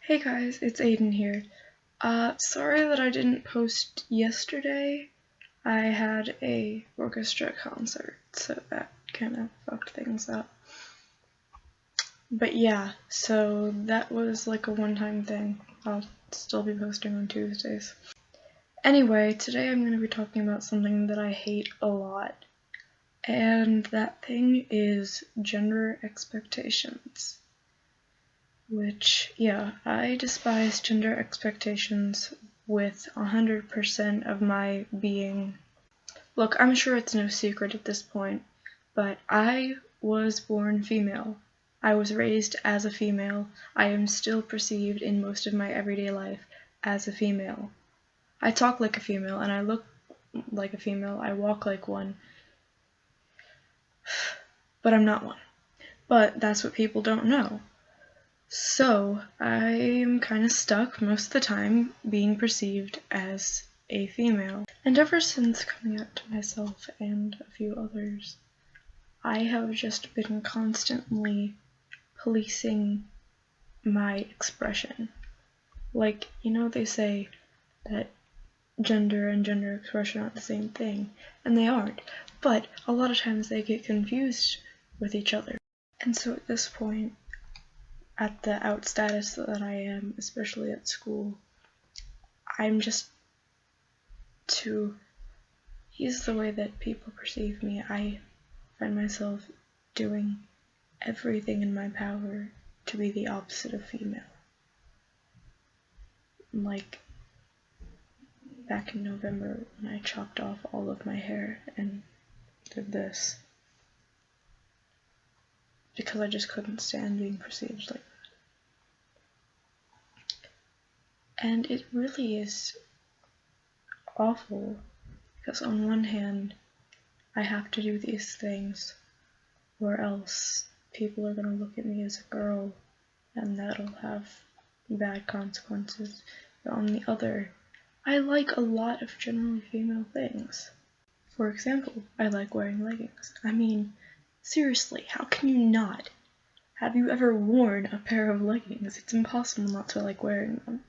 Hey guys, it's Aiden here. Sorry that I didn't post yesterday. I had a orchestra concert, so that kind of fucked things up. But yeah, so that was like a one-time thing. I'll still be posting on Tuesdays. Anyway, today I'm going to be talking about something that I hate a lot. And that thing is gender expectations. Which, yeah, I despise gender expectations with 100% of my being. Look, I'm sure it's no secret at this point, but I was born female. I was raised as a female. I am still perceived in most of my everyday life as a female. I talk like a female, and I look like a female. I walk like one. But I'm not one. But that's what people don't know. So, I'm kind of stuck most of the time being perceived as a female. And ever since coming out to myself and a few others, I have just been constantly policing my expression. Like, they say that gender and gender expression aren't the same thing, and they aren't, but a lot of times they get confused with each other. And so at this point, at the out status that I am, especially at school, I'm just to use the way that people perceive me. I find myself doing everything in my power to be the opposite of female. Like back in November when I chopped off all of my hair and did this because I just couldn't stand being perceived like that. And it really is awful because on one hand I have to do these things or else people are going to look at me as a girl and that'll have bad consequences. But on the other, I like a lot of generally female things. For example, I like wearing leggings. I mean, seriously, how can you not? Have you ever worn a pair of leggings? It's impossible not to like wearing them.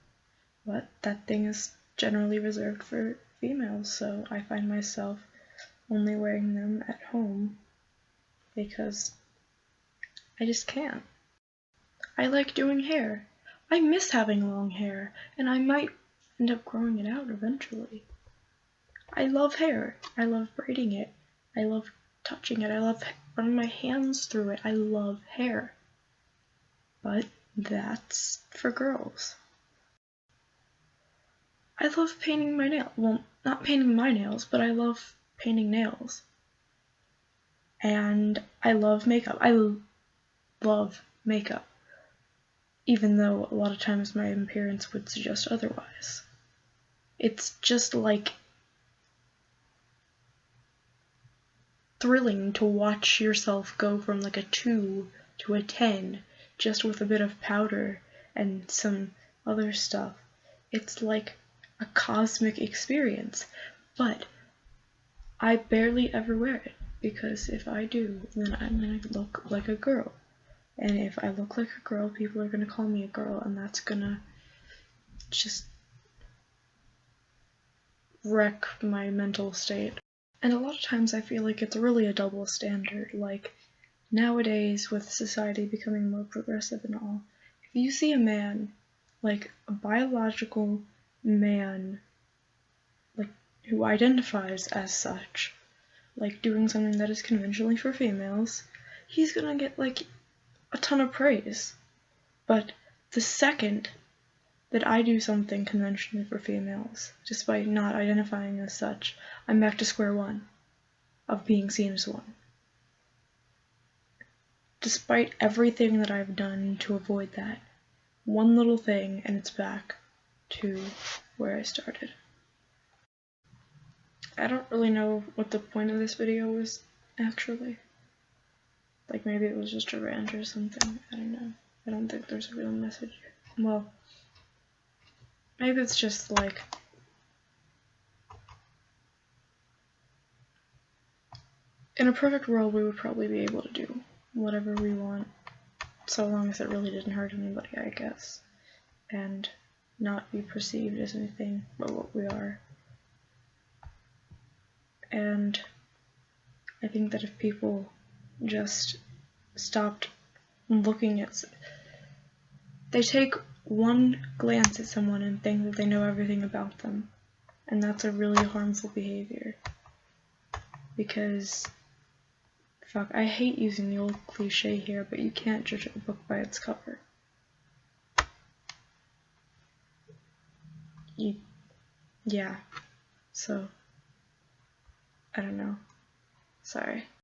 But that thing is generally reserved for females, so I find myself only wearing them at home because I just can't. I like doing hair. I miss having long hair, and I might end up growing it out eventually. I love hair. I love braiding it. I love touching it. I love running my hands through it. I love hair. But that's for girls. I love painting my nails. Well, not painting my nails, but I love painting nails. And I love makeup. I love makeup. Even though a lot of times my appearance would suggest otherwise. It's just like thrilling to watch yourself go from like a 2 to a 10 just with a bit of powder and some other stuff. It's like a cosmic experience, but I barely ever wear it because if I do, then I'm gonna look like a girl. And if I look like a girl, people are gonna call me a girl, and that's gonna just wreck my mental state. And a lot of times I feel like it's really a double standard. Like, nowadays, with society becoming more progressive and all, if you see a man, like a biological man, like who identifies as such, like doing something that is conventionally for females, he's gonna get like a ton of praise. But the second that I do something conventionally for females, despite not identifying as such, I'm back to square one of being seen as one. Despite everything that I've done to avoid that, one little thing and it's back to where I started. I don't really know what the point of this video was, actually. Like maybe it was just a rant or something, I don't know. I don't think there's a real message. Well, maybe it's just like, in a perfect world we would probably be able to do whatever we want, so long as it really didn't hurt anybody, I guess. and not be perceived as anything but what we are. And I think that if people just stopped looking at, they take one glance at someone and think that they know everything about them, and that's a really harmful behavior. Because, fuck, I hate using the old cliche here, but you can't judge a book by its cover. Yeah, so, I don't know. Sorry.